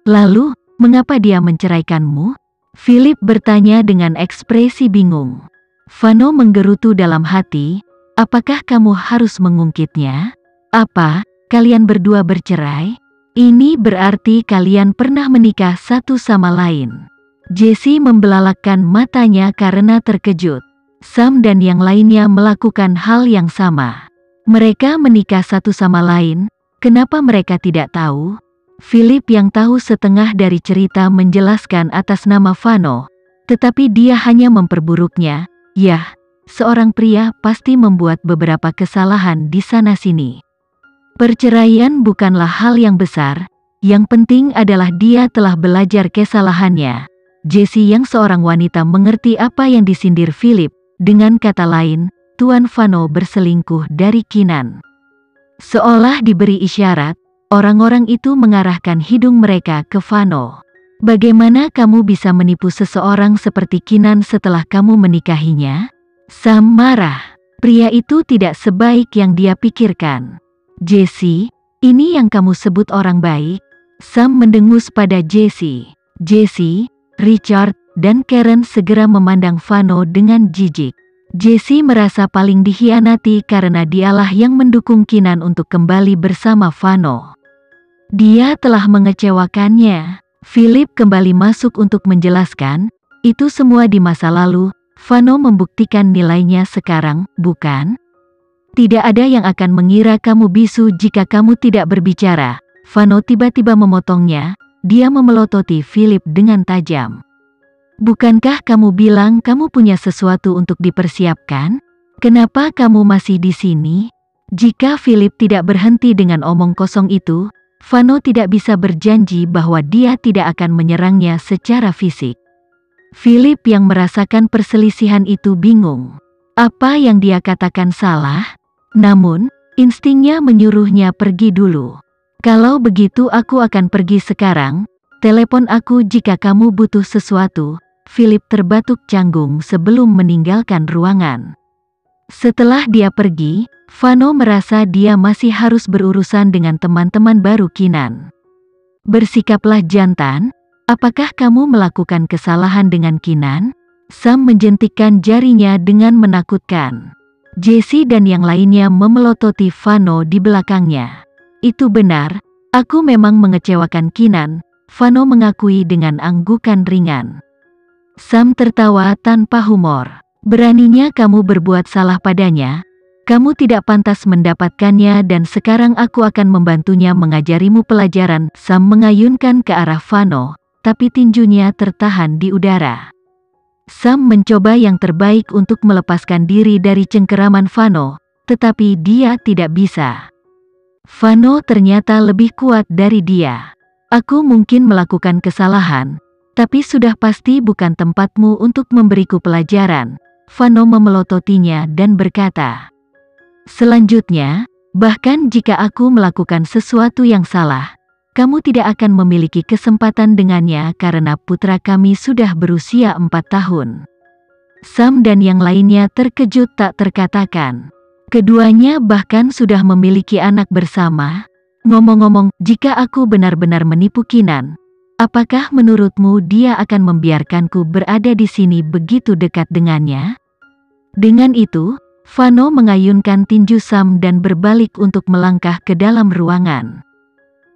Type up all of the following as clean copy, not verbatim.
Lalu, mengapa dia menceraikanmu? Philip bertanya dengan ekspresi bingung. Vano menggerutu dalam hati, apakah kamu harus mengungkitnya? Apa, kalian berdua bercerai? Ini berarti kalian pernah menikah satu sama lain. Jessie membelalakkan matanya karena terkejut. Sam dan yang lainnya melakukan hal yang sama. Mereka menikah satu sama lain, kenapa mereka tidak tahu? Philip yang tahu setengah dari cerita menjelaskan atas nama Vano, tetapi dia hanya memperburuknya. Yah, seorang pria pasti membuat beberapa kesalahan di sana-sini. Perceraian bukanlah hal yang besar, yang penting adalah dia telah belajar kesalahannya. Jessie yang seorang wanita mengerti apa yang disindir Philip, dengan kata lain, Tuan Vano berselingkuh dari Kinan. Seolah diberi isyarat, orang-orang itu mengarahkan hidung mereka ke Vano. Bagaimana kamu bisa menipu seseorang seperti Kinan setelah kamu menikahinya? Sam marah. Pria itu tidak sebaik yang dia pikirkan. Jessie, ini yang kamu sebut orang baik? Sam mendengus pada Jessie. Jessie, Richard, dan Karen segera memandang Vano dengan jijik. Jessie merasa paling dikhianati karena dialah yang mendukung Kinan untuk kembali bersama Vano. Dia telah mengecewakannya. Philip kembali masuk untuk menjelaskan, itu semua di masa lalu, Vano membuktikan nilainya sekarang, bukan? Tidak ada yang akan mengira kamu bisu jika kamu tidak berbicara. Vano tiba-tiba memotongnya, dia memelototi Philip dengan tajam. Bukankah kamu bilang kamu punya sesuatu untuk dipersiapkan? Kenapa kamu masih di sini? Jika Philip tidak berhenti dengan omong kosong itu, Vano tidak bisa berjanji bahwa dia tidak akan menyerangnya secara fisik. Philip yang merasakan perselisihan itu bingung. Apa yang dia katakan salah? Namun, instingnya menyuruhnya pergi dulu. Kalau begitu aku akan pergi sekarang, telepon aku jika kamu butuh sesuatu. Philip terbatuk canggung sebelum meninggalkan ruangan. Setelah dia pergi, Vano merasa dia masih harus berurusan dengan teman-teman baru Kinan. Bersikaplah jantan, apakah kamu melakukan kesalahan dengan Kinan? Sam menjentikkan jarinya dengan menakutkan. Jessie dan yang lainnya memelototi Vano di belakangnya. Itu benar, aku memang mengecewakan Kinan, Vano mengakui dengan anggukan ringan. Sam tertawa tanpa humor. Beraninya kamu berbuat salah padanya, kamu tidak pantas mendapatkannya dan sekarang aku akan membantunya mengajarimu pelajaran. Sam mengayunkan ke arah Vano, tapi tinjunya tertahan di udara. Sam mencoba yang terbaik untuk melepaskan diri dari cengkeraman Vano, tetapi dia tidak bisa. Vano ternyata lebih kuat dari dia. Aku mungkin melakukan kesalahan, tapi sudah pasti bukan tempatmu untuk memberiku pelajaran. Vano memelototinya dan berkata, selanjutnya, bahkan jika aku melakukan sesuatu yang salah, kamu tidak akan memiliki kesempatan dengannya karena putra kami sudah berusia 4 tahun. Sam dan yang lainnya terkejut tak terkatakan. Keduanya bahkan sudah memiliki anak bersama. Ngomong-ngomong, jika aku benar-benar menipu Kinan, apakah menurutmu dia akan membiarkanku berada di sini begitu dekat dengannya? Dengan itu, Vano mengayunkan tinju Sam dan berbalik untuk melangkah ke dalam ruangan.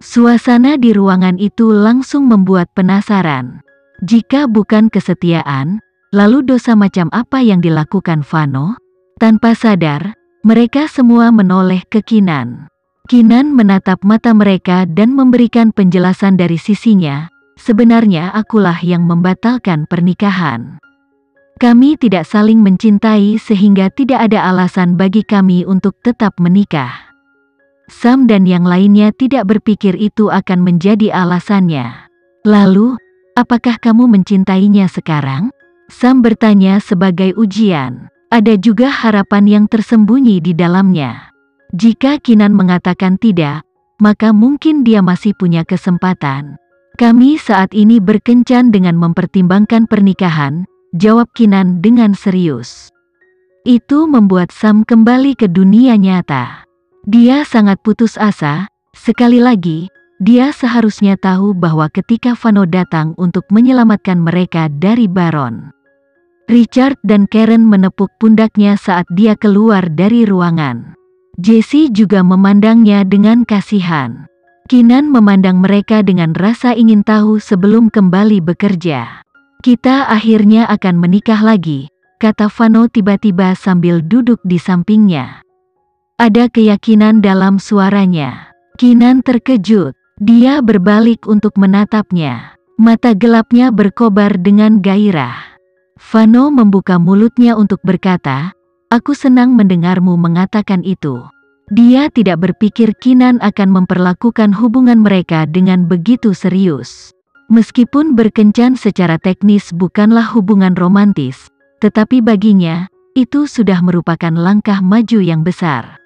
Suasana di ruangan itu langsung membuat penasaran. Jika bukan kesetiaan, lalu dosa macam apa yang dilakukan Vano? Tanpa sadar, mereka semua menoleh ke Kinan. Kinan menatap mata mereka dan memberikan penjelasan dari sisinya, sebenarnya akulah yang membatalkan pernikahan. Kami tidak saling mencintai sehingga tidak ada alasan bagi kami untuk tetap menikah. Sam dan yang lainnya tidak berpikir itu akan menjadi alasannya. Lalu, apakah kamu mencintainya sekarang? Sam bertanya sebagai ujian. Ada juga harapan yang tersembunyi di dalamnya. Jika Kinan mengatakan tidak, maka mungkin dia masih punya kesempatan. Kami saat ini berkencan dengan mempertimbangkan pernikahan, jawab Kinan dengan serius. Itu membuat Sam kembali ke dunia nyata. Dia sangat putus asa. Sekali lagi, dia seharusnya tahu bahwa ketika Vano datang untuk menyelamatkan mereka dari Baron, Richard dan Karen menepuk pundaknya saat dia keluar dari ruangan. Jesse juga memandangnya dengan kasihan. Keenan memandang mereka dengan rasa ingin tahu sebelum kembali bekerja. Kita akhirnya akan menikah lagi, kata Vano tiba-tiba sambil duduk di sampingnya. Ada keyakinan dalam suaranya. Keenan terkejut. Dia berbalik untuk menatapnya. Mata gelapnya berkobar dengan gairah. Vano membuka mulutnya untuk berkata, "Aku senang mendengarmu mengatakan itu." Dia tidak berpikir Keenan akan memperlakukan hubungan mereka dengan begitu serius. Meskipun berkencan secara teknis bukanlah hubungan romantis, tetapi baginya, itu sudah merupakan langkah maju yang besar.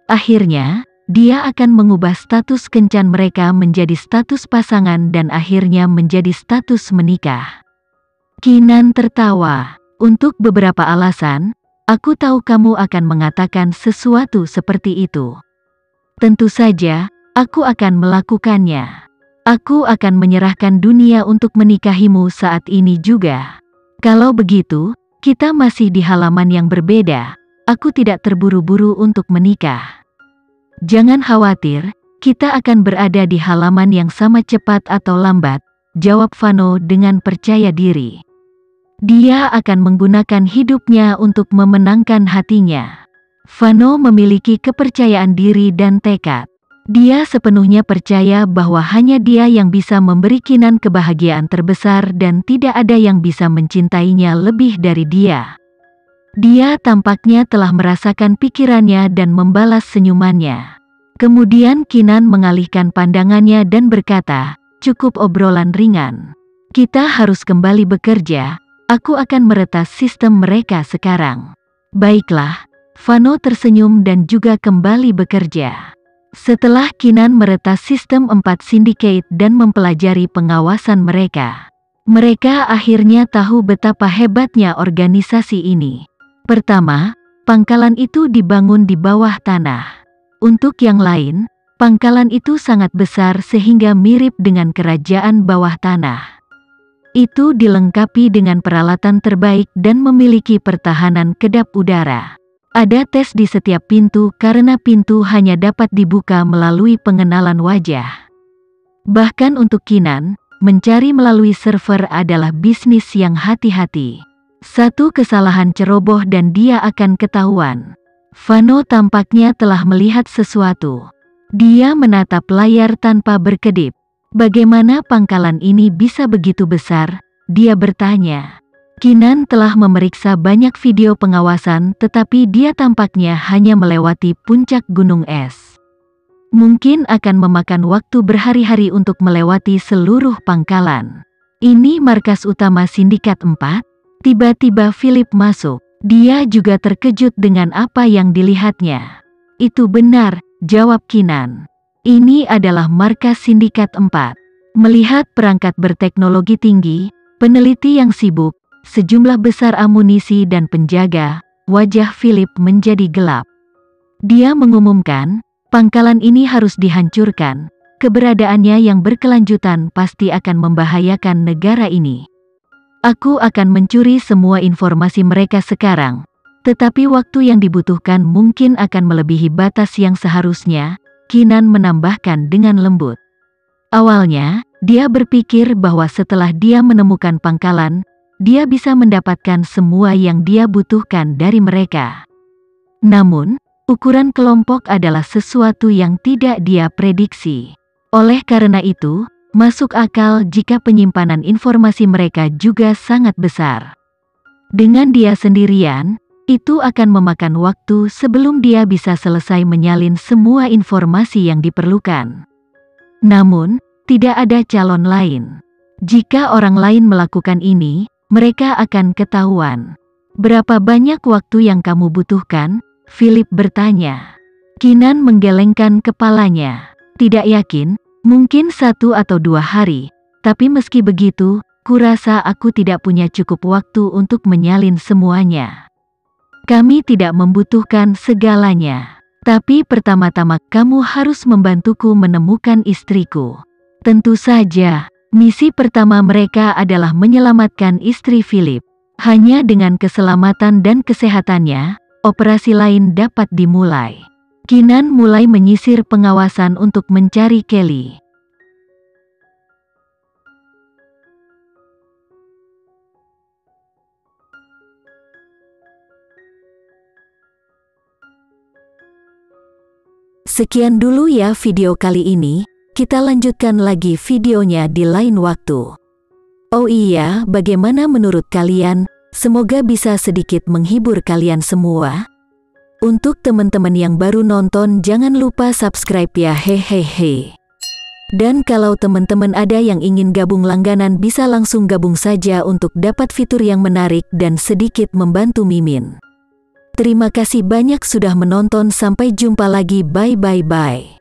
Akhirnya, dia akan mengubah status kencan mereka menjadi status pasangan dan akhirnya menjadi status menikah. Keenan tertawa. Untuk beberapa alasan, aku tahu kamu akan mengatakan sesuatu seperti itu. Tentu saja, aku akan melakukannya. Aku akan menyerahkan dunia untuk menikahimu saat ini juga. Kalau begitu, kita masih di halaman yang berbeda. Aku tidak terburu-buru untuk menikah. Jangan khawatir, kita akan berada di halaman yang sama cepat atau lambat, jawab Vano dengan percaya diri. Dia akan menggunakan hidupnya untuk memenangkan hatinya. Vano memiliki kepercayaan diri dan tekad. Dia sepenuhnya percaya bahwa hanya dia yang bisa memberi Keenan kebahagiaan terbesar dan tidak ada yang bisa mencintainya lebih dari dia. Dia tampaknya telah merasakan pikirannya dan membalas senyumannya. Kemudian Keenan mengalihkan pandangannya dan berkata, "Cukup obrolan ringan. Kita harus kembali bekerja, aku akan meretas sistem mereka sekarang." "Baiklah." Vano tersenyum dan juga kembali bekerja. Setelah Keenan meretas sistem 4 syndicate dan mempelajari pengawasan mereka, mereka akhirnya tahu betapa hebatnya organisasi ini. Pertama, pangkalan itu dibangun di bawah tanah. Untuk yang lain, pangkalan itu sangat besar sehingga mirip dengan kerajaan bawah tanah. Itu dilengkapi dengan peralatan terbaik dan memiliki pertahanan kedap udara. Ada tes di setiap pintu karena pintu hanya dapat dibuka melalui pengenalan wajah. Bahkan untuk Keenan, mencari melalui server adalah bisnis yang hati-hati. Satu kesalahan ceroboh dan dia akan ketahuan. Vano tampaknya telah melihat sesuatu. Dia menatap layar tanpa berkedip. Bagaimana pangkalan ini bisa begitu besar? Dia bertanya. Keenan telah memeriksa banyak video pengawasan tetapi dia tampaknya hanya melewati puncak gunung es. Mungkin akan memakan waktu berhari-hari untuk melewati seluruh pangkalan. Ini markas utama Sindikat 4? Tiba-tiba Philip masuk. Dia juga terkejut dengan apa yang dilihatnya. "Itu benar," jawab Keenan. "Ini adalah markas Sindikat 4. Melihat perangkat berteknologi tinggi, peneliti yang sibuk, sejumlah besar amunisi dan penjaga, wajah Philip menjadi gelap. Dia mengumumkan, pangkalan ini harus dihancurkan. Keberadaannya yang berkelanjutan pasti akan membahayakan negara ini. Aku akan mencuri semua informasi mereka sekarang, tetapi waktu yang dibutuhkan mungkin akan melebihi batas yang seharusnya," Keenan menambahkan dengan lembut. Awalnya, dia berpikir bahwa setelah dia menemukan pangkalan, dia bisa mendapatkan semua yang dia butuhkan dari mereka. Namun, ukuran kelompok adalah sesuatu yang tidak dia prediksi. Oleh karena itu, masuk akal jika penyimpanan informasi mereka juga sangat besar. Dengan dia sendirian, itu akan memakan waktu sebelum dia bisa selesai menyalin semua informasi yang diperlukan. Namun, tidak ada calon lain. Jika orang lain melakukan ini, mereka akan ketahuan. "Berapa banyak waktu yang kamu butuhkan?" Philip bertanya. Keenan menggelengkan kepalanya. "Tidak yakin. Mungkin 1 atau 2 hari, tapi meski begitu, kurasa aku tidak punya cukup waktu untuk menyalin semuanya. Kami tidak membutuhkan segalanya." Tapi pertama-tama kamu harus membantuku menemukan istriku. Tentu saja, misi pertama mereka adalah menyelamatkan istri Philip. Hanya dengan keselamatan dan kesehatannya, operasi lain dapat dimulai. Keenan mulai menyisir pengawasan untuk mencari Kelly. Sekian dulu ya video kali ini, kita lanjutkan lagi videonya di lain waktu. Oh iya, bagaimana menurut kalian? Semoga bisa sedikit menghibur kalian semua. Untuk teman-teman yang baru nonton, jangan lupa subscribe ya, hehehe. Dan kalau teman-teman ada yang ingin gabung langganan, bisa langsung gabung saja untuk dapat fitur yang menarik dan sedikit membantu Mimin. Terima kasih banyak sudah menonton, sampai jumpa lagi, bye.